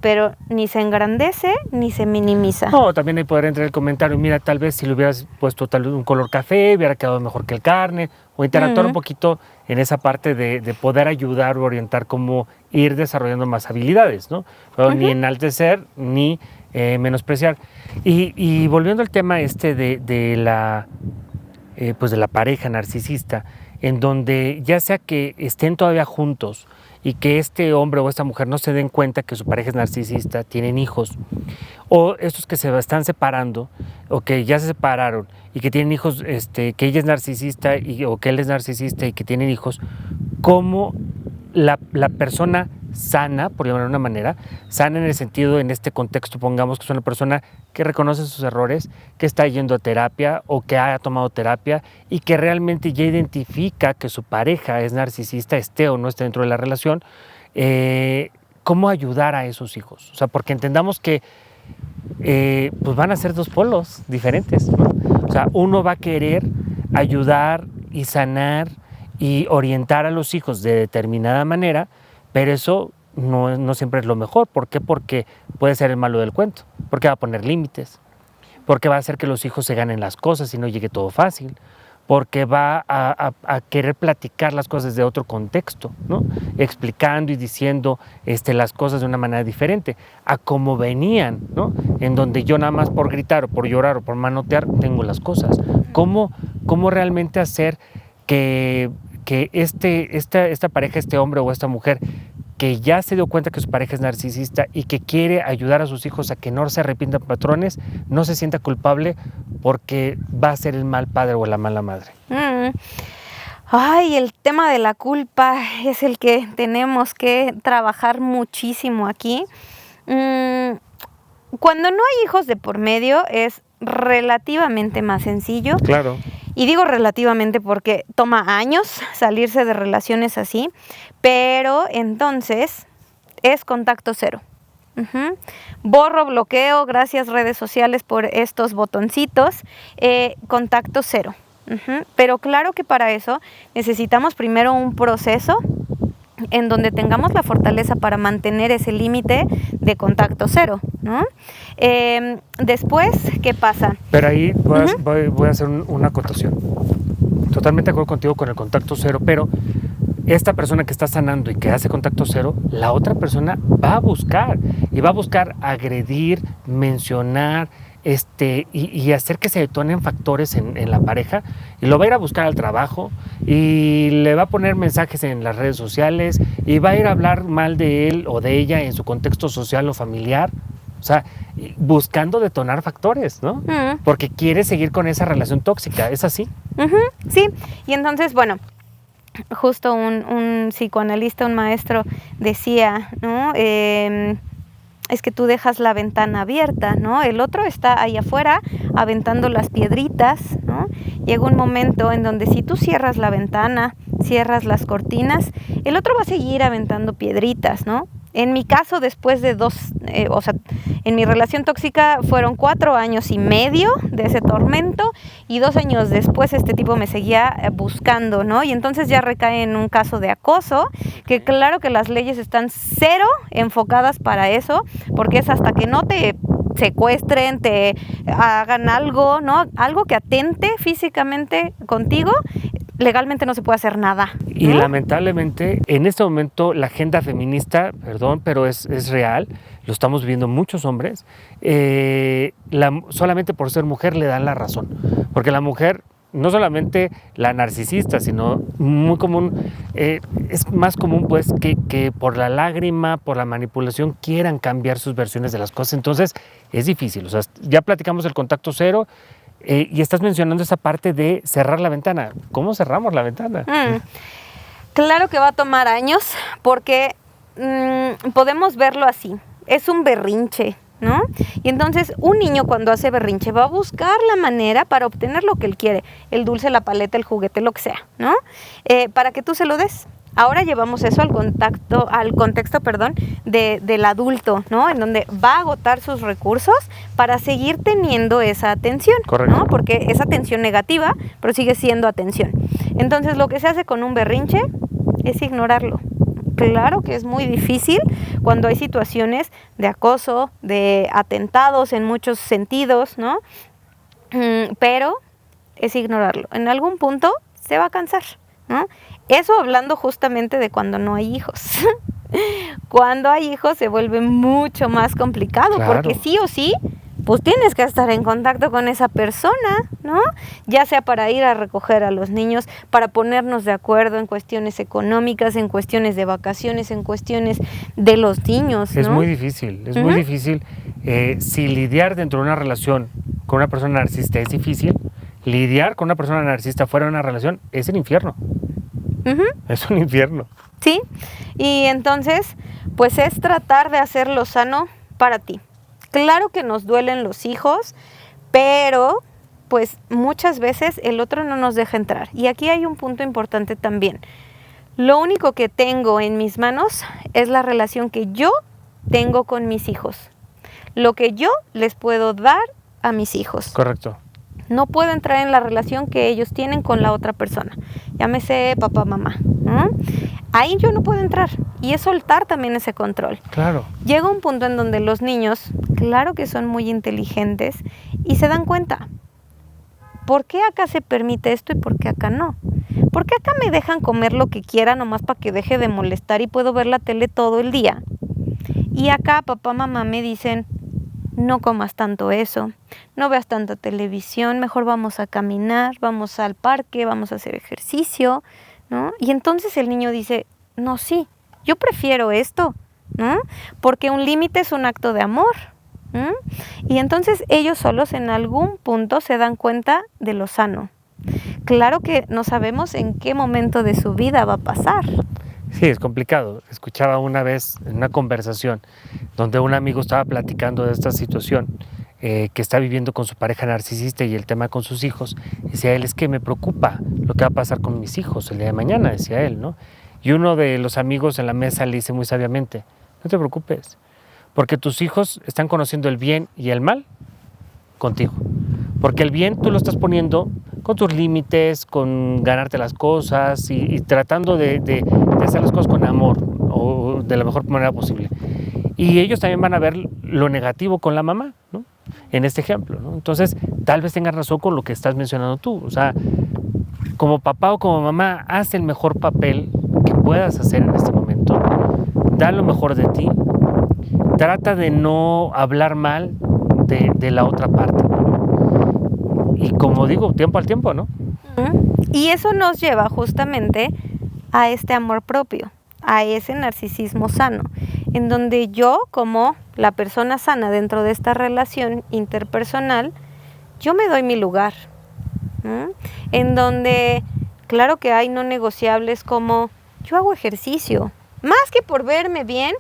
pero ni se engrandece ni se minimiza. No, también ahí podría entrar el comentario, mira, tal vez si le hubieras puesto tal vez un color café, hubiera quedado mejor que el carne, o interactuar un poquito en esa parte de poder ayudar o orientar cómo ir desarrollando más habilidades, ¿no? Pero ni enaltecer ni menospreciar. Y volviendo al tema de la pareja narcisista, en donde ya sea que estén todavía juntos y que este hombre o esta mujer no se den cuenta que su pareja es narcisista, tienen hijos, o estos que se están separando o que ya se separaron y que tienen hijos, que ella es narcisista o que él es narcisista y que tienen hijos, ¿cómo la persona sana, por llamarlo de una manera, sana en el sentido, en este contexto, pongamos que es una persona que reconoce sus errores, que está yendo a terapia o que haya tomado terapia y que realmente ya identifica que su pareja es narcisista, esté o no esté dentro de la relación, ¿cómo ayudar a esos hijos? O sea, porque entendamos que pues van a ser dos polos diferentes, ¿no? O sea, uno va a querer ayudar y sanar y orientar a los hijos de determinada manera, pero eso no siempre es lo mejor. ¿Por qué? Porque puede ser el malo del cuento, porque va a poner límites, porque va a hacer que los hijos se ganen las cosas y no llegue todo fácil, porque va a querer platicar las cosas de otro contexto, ¿no? Explicando y diciendo las cosas de una manera diferente a como venían, ¿no? En donde yo nada más por gritar o por llorar o por manotear tengo las cosas. ¿Cómo realmente hacer que esta pareja, este hombre o esta mujer que ya se dio cuenta que su pareja es narcisista y que quiere ayudar a sus hijos a que no se arrepientan patrones, no se sienta culpable porque va a ser el mal padre o la mala madre? Ay, el tema de la culpa es el que tenemos que trabajar muchísimo aquí. Cuando no hay hijos de por medio es relativamente más sencillo. Claro. Y digo relativamente porque toma años salirse de relaciones así, pero entonces es contacto cero. Borro, bloqueo, gracias redes sociales por estos botoncitos, contacto cero. Pero claro que para eso necesitamos primero un proceso en donde tengamos la fortaleza para mantener ese límite de contacto cero, ¿no? Después, ¿qué pasa? Pero ahí voy a hacer una acotación. Totalmente de acuerdo contigo con el contacto cero, pero esta persona que está sanando y que hace contacto cero, la otra persona va a buscar agredir, mencionar, y hacer que se detonen factores en la pareja, y lo va a ir a buscar al trabajo y le va a poner mensajes en las redes sociales y va a ir a hablar mal de él o de ella en su contexto social o familiar, o sea, buscando detonar factores, ¿no? Porque quiere seguir con esa relación tóxica, ¿es así? Sí, y entonces, bueno, justo un psicoanalista, un maestro decía, ¿no? Es que tú dejas la ventana abierta, ¿no? El otro está ahí afuera aventando las piedritas, ¿no? Llega un momento en donde si tú cierras la ventana, cierras las cortinas, el otro va a seguir aventando piedritas, ¿no? En mi caso, después de en mi relación tóxica fueron 4 años y medio de ese tormento y 2 años después este tipo me seguía buscando, ¿no? Y entonces ya recae en un caso de acoso, que claro que las leyes están cero enfocadas para eso, porque es hasta que no te secuestren, te hagan algo, ¿no? Algo que atente físicamente contigo, legalmente no se puede hacer nada, ¿no? Y lamentablemente, en este momento, la agenda feminista, perdón, pero es real, lo estamos viendo muchos hombres, solamente por ser mujer le dan la razón. Porque la mujer, no solamente la narcisista, sino muy común, es más común pues que por la lágrima, por la manipulación, quieran cambiar sus versiones de las cosas. Entonces, es difícil. O sea, ya platicamos el contacto cero, y estás mencionando esa parte de cerrar la ventana. ¿Cómo cerramos la ventana? Claro que va a tomar años porque podemos verlo así. Es un berrinche, ¿no? Y entonces un niño cuando hace berrinche va a buscar la manera para obtener lo que él quiere. El dulce, la paleta, el juguete, lo que sea, ¿no? Para que tú se lo des. Ahora llevamos eso al contexto, del adulto, ¿no? En donde va a agotar sus recursos para seguir teniendo esa atención, Correcto. ¿no? Porque es atención negativa, pero sigue siendo atención. Entonces, lo que se hace con un berrinche es ignorarlo. Claro que es muy difícil cuando hay situaciones de acoso, de atentados en muchos sentidos, ¿no? Pero es ignorarlo. En algún punto se va a cansar, ¿no? Eso hablando justamente de cuando no hay hijos. Cuando hay hijos se vuelve mucho más complicado, claro, porque sí o sí, pues tienes que estar en contacto con esa persona, ¿no? Ya sea para ir a recoger a los niños, para ponernos de acuerdo en cuestiones económicas, en cuestiones de vacaciones, en cuestiones de los niños, ¿no? Es muy difícil, es muy difícil. Si lidiar dentro de una relación con una persona narcisista es difícil, lidiar con una persona narcisista fuera de una relación es el infierno. Es un infierno. Sí, y entonces, pues es tratar de hacerlo sano para ti. Claro que nos duelen los hijos, pero pues muchas veces el otro no nos deja entrar. Y aquí hay un punto importante también. Lo único que tengo en mis manos es la relación que yo tengo con mis hijos. Lo que yo les puedo dar a mis hijos. Correcto. No puedo entrar en la relación que ellos tienen con la otra persona. Llámese papá, mamá, ¿no? Ahí yo no puedo entrar. Y es soltar también ese control. Claro. Llega un punto en donde los niños, claro que son muy inteligentes, y se dan cuenta. ¿Por qué acá se permite esto y por qué acá no? ¿Por qué acá me dejan comer lo que quiera nomás para que deje de molestar y puedo ver la tele todo el día? Y acá papá, mamá me dicen, no comas tanto eso, no veas tanta televisión, mejor vamos a caminar, vamos al parque, vamos a hacer ejercicio, ¿no? Y entonces el niño dice, no, sí, yo prefiero esto, ¿no? Porque un límite es un acto de amor, ¿no? Y entonces ellos solos en algún punto se dan cuenta de lo sano. Claro que no sabemos en qué momento de su vida va a pasar. Sí, es complicado. Escuchaba una vez en una conversación donde un amigo estaba platicando de esta situación que está viviendo con su pareja narcisista y el tema con sus hijos. Decía él, es que me preocupa lo que va a pasar con mis hijos el día de mañana, decía él, ¿no? Y uno de los amigos en la mesa le dice muy sabiamente, no te preocupes, porque tus hijos están conociendo el bien y el mal contigo. Porque el bien tú lo estás poniendo con tus límites, con ganarte las cosas y tratando de hacer las cosas con amor o de la mejor manera posible. Y ellos también van a ver lo negativo con la mamá, ¿no? En este ejemplo, ¿no? Entonces, tal vez tengas razón con lo que estás mencionando tú. O sea, como papá o como mamá, haz el mejor papel que puedas hacer en este momento. Da lo mejor de ti. Trata de no hablar mal de la otra parte, ¿no? Y como digo, tiempo al tiempo, ¿no? Y eso nos lleva justamente a este amor propio, a ese narcisismo sano, en donde yo, como la persona sana dentro de esta relación interpersonal, yo me doy mi lugar, ¿no? En donde, claro que hay no negociables como yo hago ejercicio, más que por verme bien,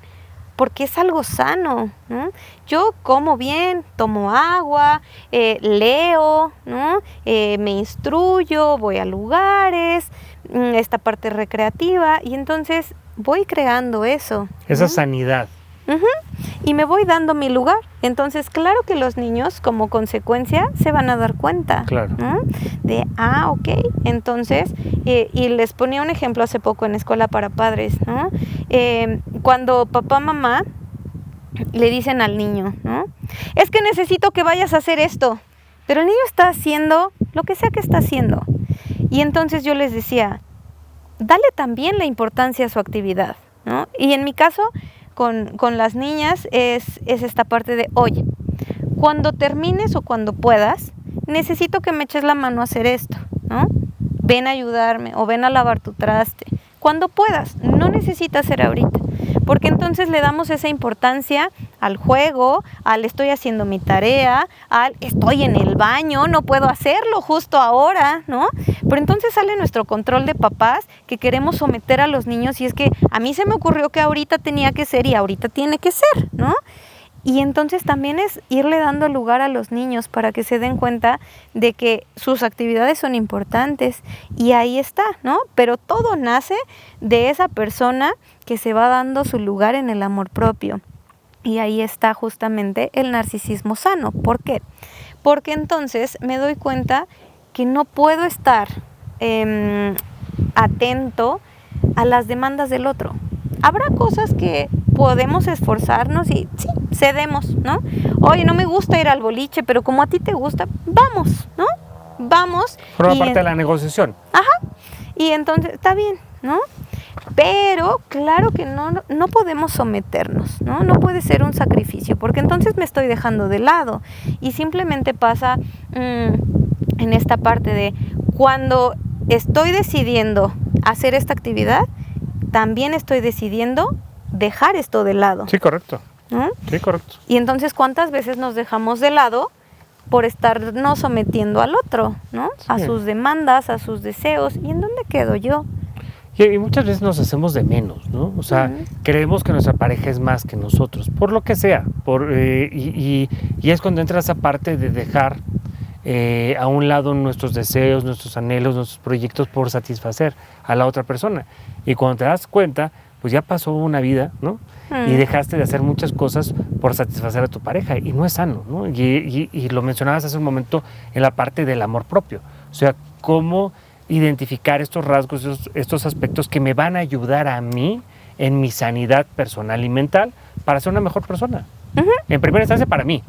porque es algo sano, ¿no? Yo como bien, tomo agua, leo, ¿no? Me instruyo, voy a lugares, esta parte recreativa, y entonces voy creando eso, ¿no? Esa sanidad. Y me voy dando mi lugar. Entonces, claro que los niños, como consecuencia, se van a dar cuenta, claro, ¿no? De, ok, entonces, y les ponía un ejemplo hace poco en Escuela para Padres, ¿no? Cuando papá, mamá le dicen al niño, ¿no? Es que necesito que vayas a hacer esto, pero el niño está haciendo lo que sea que está haciendo. Y entonces yo les decía, dale también la importancia a su actividad, ¿no? Y en mi caso, con las niñas es esta parte de, oye, cuando termines o cuando puedas, necesito que me eches la mano a hacer esto, ¿no? Ven a ayudarme o ven a lavar tu traste. Cuando puedas, no necesitas ser ahorita, porque entonces le damos esa importancia al juego, al estoy haciendo mi tarea, al estoy en el baño, no puedo hacerlo justo ahora, ¿no? Pero entonces sale nuestro control de papás que queremos someter a los niños y es que a mí se me ocurrió que ahorita tenía que ser y ahorita tiene que ser, ¿no? Y entonces también es irle dando lugar a los niños para que se den cuenta de que sus actividades son importantes y ahí está, ¿no? Pero todo nace de esa persona que se va dando su lugar en el amor propio. Y ahí está justamente el narcisismo sano. ¿Por qué? Porque entonces me doy cuenta que no puedo estar atento a las demandas del otro. Habrá cosas que podemos esforzarnos y sí, cedemos, ¿no? Oye, no me gusta ir al boliche, pero como a ti te gusta, vamos, ¿no? Vamos. Forma parte de la negociación. Ajá. Y entonces, está bien, ¿no? Pero claro que no podemos someternos, ¿no? No puede ser un sacrificio, porque entonces me estoy dejando de lado. Y simplemente pasa en esta parte de cuando estoy decidiendo hacer esta actividad, también estoy decidiendo dejar esto de lado. Sí, correcto. ¿No? Sí, correcto. Y entonces, ¿cuántas veces nos dejamos de lado por estarnos sometiendo al otro, ¿no? Sí. A sus demandas, a sus deseos. ¿Y en dónde quedo yo? Y muchas veces nos hacemos de menos, ¿no? O sea, creemos que nuestra pareja es más que nosotros, por lo que sea. Y es cuando entra esa parte de dejar a un lado nuestros deseos, nuestros anhelos, nuestros proyectos por satisfacer a la otra persona. Y cuando te das cuenta, pues ya pasó una vida, ¿no? Y dejaste de hacer muchas cosas por satisfacer a tu pareja y no es sano, ¿no? Y lo mencionabas hace un momento en la parte del amor propio. O sea, cómo identificar estos rasgos, estos aspectos que me van a ayudar a mí en mi sanidad personal y mental para ser una mejor persona. En primera instancia para mí.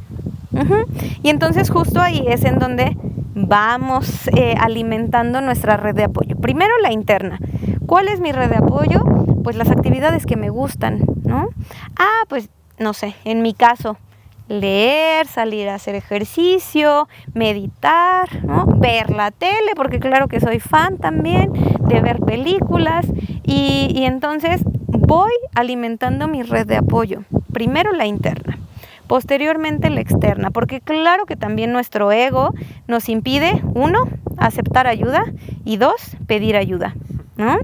Y entonces justo ahí es en donde vamos alimentando nuestra red de apoyo. Primero la interna. ¿Cuál es mi red de apoyo? Pues las actividades que me gustan, ¿no? Pues no sé, en mi caso, leer, salir a hacer ejercicio, meditar, ¿no? Ver la tele, porque claro que soy fan también de ver películas y entonces voy alimentando mi red de apoyo. Primero la interna. Posteriormente la externa, porque claro que también nuestro ego nos impide, 1, aceptar ayuda y 2, pedir ayuda, ¿no?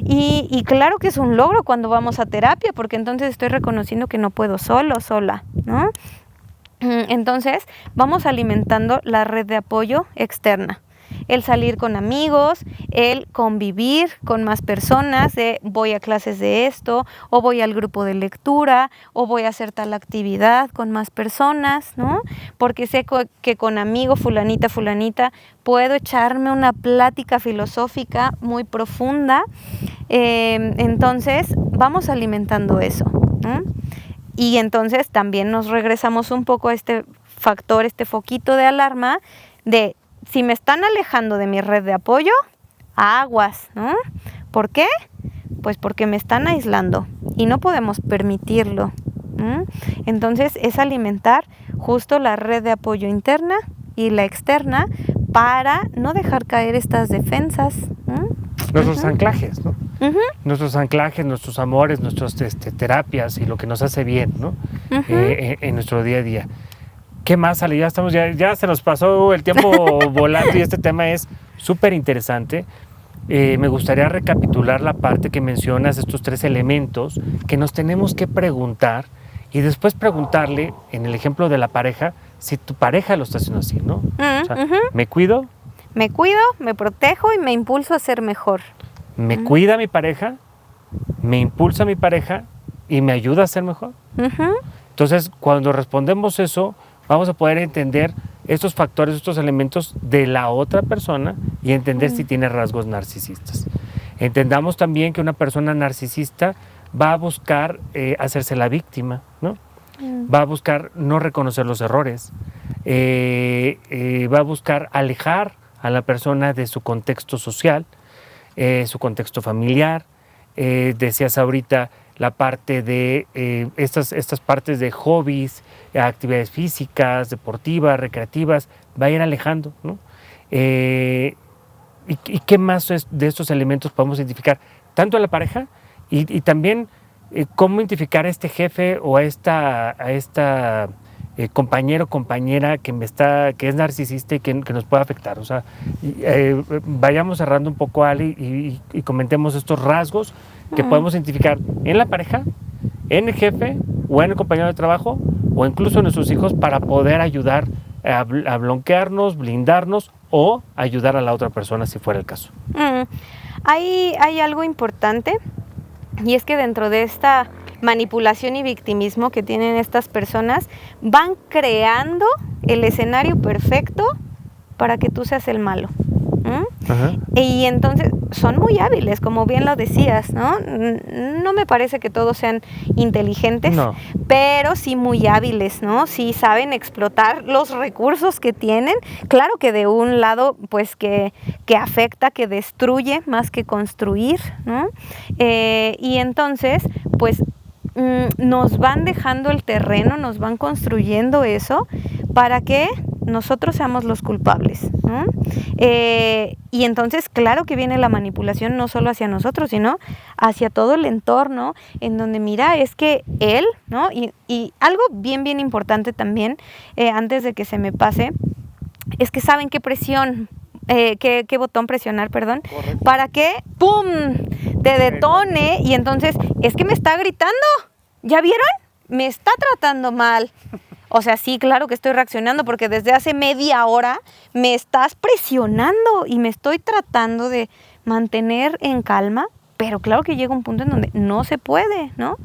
Y claro que es un logro cuando vamos a terapia, porque entonces estoy reconociendo que no puedo solo, sola, ¿no? Entonces vamos alimentando la red de apoyo externa. El salir con amigos, el convivir con más personas, voy a clases de esto, o voy al grupo de lectura, o voy a hacer tal actividad con más personas, ¿no? Porque sé que con amigo fulanita, puedo echarme una plática filosófica muy profunda. Entonces, vamos alimentando eso, ¿no? Y entonces también nos regresamos un poco a este factor, este foquito de alarma de si me están alejando de mi red de apoyo, aguas, ¿no? ¿Por qué? Pues porque me están aislando y no podemos permitirlo. Entonces es alimentar justo la red de apoyo interna y la externa para no dejar caer estas defensas. Nuestros anclajes, ¿no? Nuestros anclajes, nuestros amores, nuestras terapias y lo que nos hace bien, ¿no? En nuestro día a día. ¿Qué más, Ale? Ya se nos pasó el tiempo volando y este tema es súper interesante. Me gustaría recapitular la parte que mencionas, estos 3 elementos que nos tenemos que preguntar y después preguntarle, en el ejemplo de la pareja, si tu pareja lo está haciendo así, ¿no? O sea, ¿me cuido? Me cuido, me protejo y me impulso a ser mejor. ¿Me cuida mi pareja? ¿Me impulsa mi pareja? ¿Y me ayuda a ser mejor? Entonces, cuando respondemos eso, vamos a poder entender estos factores, estos elementos de la otra persona y entender si tiene rasgos narcisistas. Entendamos también que una persona narcisista va a buscar hacerse la víctima, ¿no? Va a buscar no reconocer los errores, va a buscar alejar a la persona de su contexto social, su contexto familiar. Decías ahorita la parte de estas partes de hobbies, actividades físicas, deportivas, recreativas, va a ir alejando, ¿no? ¿Y qué más de estos elementos podemos identificar? Tanto a la pareja y también cómo identificar a este jefe o a esta compañero o compañera que es narcisista y que nos puede afectar. O sea, vayamos cerrando un poco, Ali, y comentemos estos rasgos que podemos identificar en la pareja, en el jefe o en el compañero de trabajo o incluso en nuestros hijos para poder ayudar a bloquearnos, blindarnos o ayudar a la otra persona si fuera el caso. Hay algo importante, y es que dentro de esta manipulación y victimismo que tienen estas personas, van creando el escenario perfecto para que tú seas el malo. Y entonces son muy hábiles, como bien lo decías, ¿no? No me parece que todos sean inteligentes, no, pero sí muy hábiles, ¿no? Sí saben explotar los recursos que tienen. Claro que de un lado, pues que afecta, que destruye más que construir, ¿no? Y entonces, pues nos van dejando el terreno, nos van construyendo eso para que nosotros seamos los culpables, ¿no? Y entonces, claro que viene la manipulación no solo hacia nosotros, sino hacia todo el entorno, en donde, mira, es que él, ¿no? Y algo bien importante también, antes de que se me pase, es que saben qué presión, qué botón presionar, perdón, correcto, para que, ¡pum!, te detone, y entonces, es que me está gritando, ¿ya vieron? Me está tratando mal. O sea, sí, claro que estoy reaccionando porque desde hace media hora me estás presionando y me estoy tratando de mantener en calma, pero claro que llega un punto en donde no se puede, ¿no?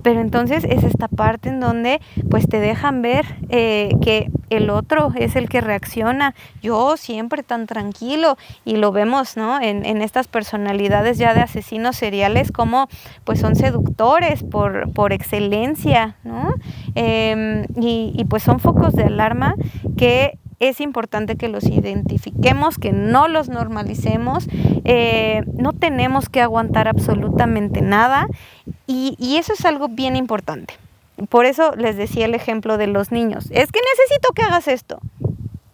Pero entonces es esta parte en donde pues te dejan ver que el otro es el que reacciona. Yo siempre tan tranquilo, y lo vemos, ¿no? En estas personalidades ya de asesinos seriales, como pues son seductores por excelencia, ¿no? Y pues son focos de alarma que es importante que los identifiquemos, que no los normalicemos, no tenemos que aguantar absolutamente nada, y eso es algo bien importante. Por eso les decía el ejemplo de los niños. Es que necesito que hagas esto.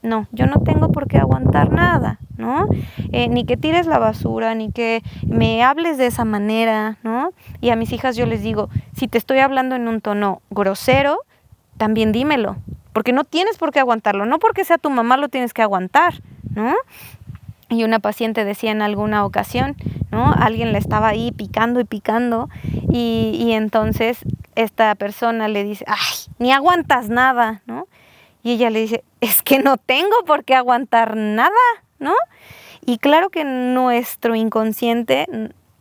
No, yo no tengo por qué aguantar nada, ¿no? Ni que tires la basura, ni que me hables de esa manera, ¿no? Y a mis hijas yo les digo, si te estoy hablando en un tono grosero, también dímelo, porque no tienes por qué aguantarlo, no porque sea tu mamá lo tienes que aguantar, ¿no? Y una paciente decía en alguna ocasión, ¿no? Alguien le estaba ahí picando y entonces esta persona le dice, ¡ay, ni aguantas nada!, ¿no? Y ella le dice, es que no tengo por qué aguantar nada, ¿no? Y claro que nuestro inconsciente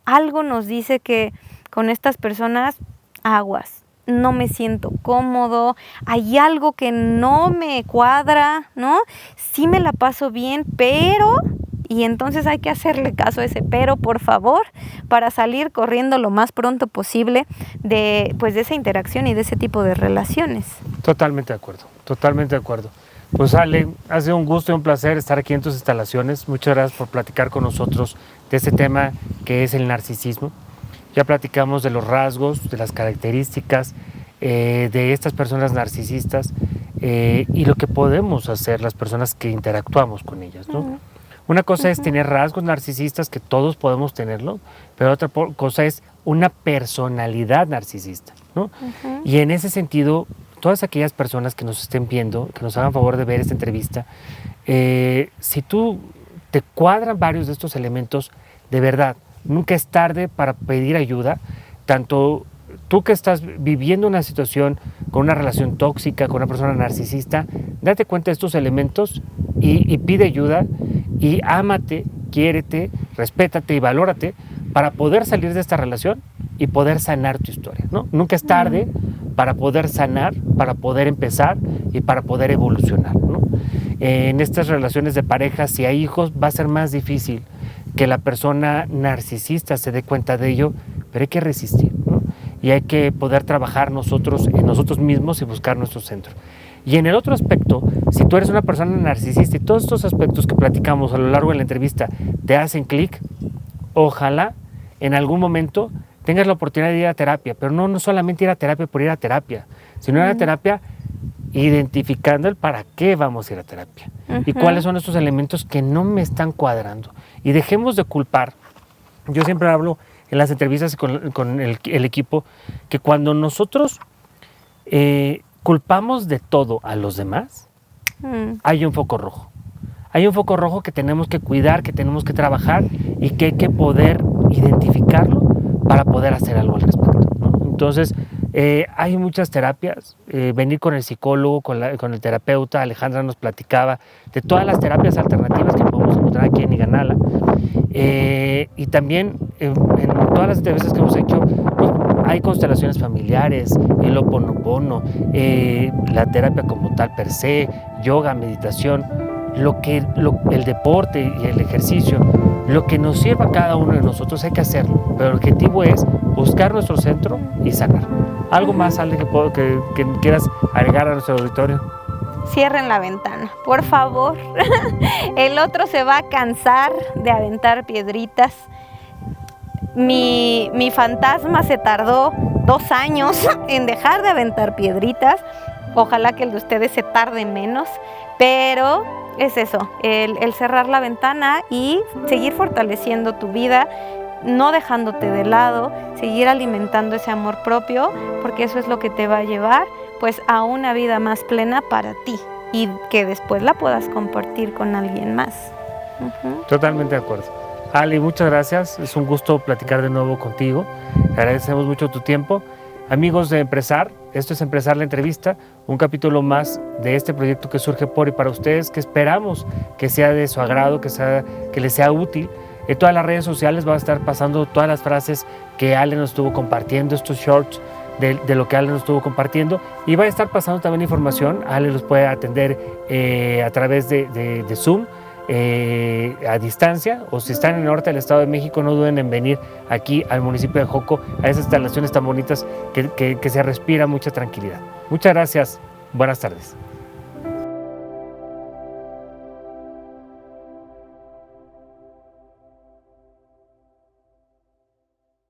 algo nos dice que con estas personas, aguas. No me siento cómodo, hay algo que no me cuadra, ¿no? Sí me la paso bien, pero... Y entonces hay que hacerle caso a ese pero, por favor, para salir corriendo lo más pronto posible de esa interacción y de ese tipo de relaciones. Totalmente de acuerdo, totalmente de acuerdo. Pues Ale, ha sido un gusto y un placer estar aquí en tus instalaciones. Muchas gracias por platicar con nosotros de este tema que es el narcisismo. Ya platicamos de los rasgos, de las características de estas personas narcisistas y lo que podemos hacer las personas que interactuamos con ellas, ¿no? Una cosa es tener rasgos narcisistas, que todos podemos tenerlo, pero otra cosa es una personalidad narcisista, ¿no? Y en ese sentido, todas aquellas personas que nos estén viendo, que nos hagan favor de ver esta entrevista, si tú te cuadran varios de estos elementos, de verdad, nunca es tarde para pedir ayuda, tanto tú que estás viviendo una situación con una relación tóxica, con una persona narcisista, date cuenta de estos elementos y pide ayuda y ámate, quiérete, respétate y valórate para poder salir de esta relación y poder sanar tu historia, ¿no? Nunca es tarde para poder sanar, para poder empezar y para poder evolucionar, ¿no? En estas relaciones de pareja, si hay hijos, va a ser más difícil que la persona narcisista se dé cuenta de ello, pero hay que resistir, ¿no? y hay que poder trabajar nosotros en nosotros mismos y buscar nuestro centro. Y en el otro aspecto, si tú eres una persona narcisista y todos estos aspectos que platicamos a lo largo de la entrevista te hacen clic, ojalá en algún momento tengas la oportunidad de ir a terapia, pero no solamente ir a terapia por ir a terapia, sino ir a terapia identificando el para qué vamos a ir a terapia y cuáles son estos elementos que no me están cuadrando. Y dejemos de culpar. Yo siempre hablo en las entrevistas con el equipo que cuando nosotros culpamos de todo a los demás, hay un foco rojo. Hay un foco rojo que tenemos que cuidar, que tenemos que trabajar y que hay que poder identificarlo para poder hacer algo al respecto, ¿no? Entonces, hay muchas terapias. Venir con el psicólogo, con el terapeuta, Alejandra nos platicaba de todas las terapias alternativas que podemos encontrar aquí en Iganala. Y también en todas las entrevistas que hemos hecho, pues, hay constelaciones familiares, el Ho'oponopono, la terapia como tal per se, yoga, meditación, el deporte y el ejercicio, lo que nos sirva a cada uno de nosotros hay que hacerlo, pero el objetivo es buscar nuestro centro y sanar. ¿Algo más, Ale, que quieras agregar a nuestro auditorio? Cierren la ventana, por favor. El otro se va a cansar de aventar piedritas. Mi fantasma se tardó 2 años en dejar de aventar piedritas. Ojalá que el de ustedes se tarde menos, pero es eso, el cerrar la ventana y seguir fortaleciendo tu vida, no dejándote de lado, seguir alimentando ese amor propio, porque eso es lo que te va a llevar pues a una vida más plena para ti y que después la puedas compartir con alguien más. Totalmente de acuerdo. Ali, muchas gracias. Es un gusto platicar de nuevo contigo. Te agradecemos mucho tu tiempo. Amigos de Empresar, esto es Empresar la Entrevista, un capítulo más de este proyecto que surge por y para ustedes, que esperamos que sea de su agrado, que les sea útil. En todas las redes sociales va a estar pasando todas las frases que Ale nos estuvo compartiendo, estos shorts de lo que Ale nos estuvo compartiendo, y va a estar pasando también información. Ale los puede atender a través de Zoom, a distancia, o si están en el norte del Estado de México, no duden en venir aquí al municipio de Joco, a esas instalaciones tan bonitas que se respira mucha tranquilidad. Muchas gracias, buenas tardes.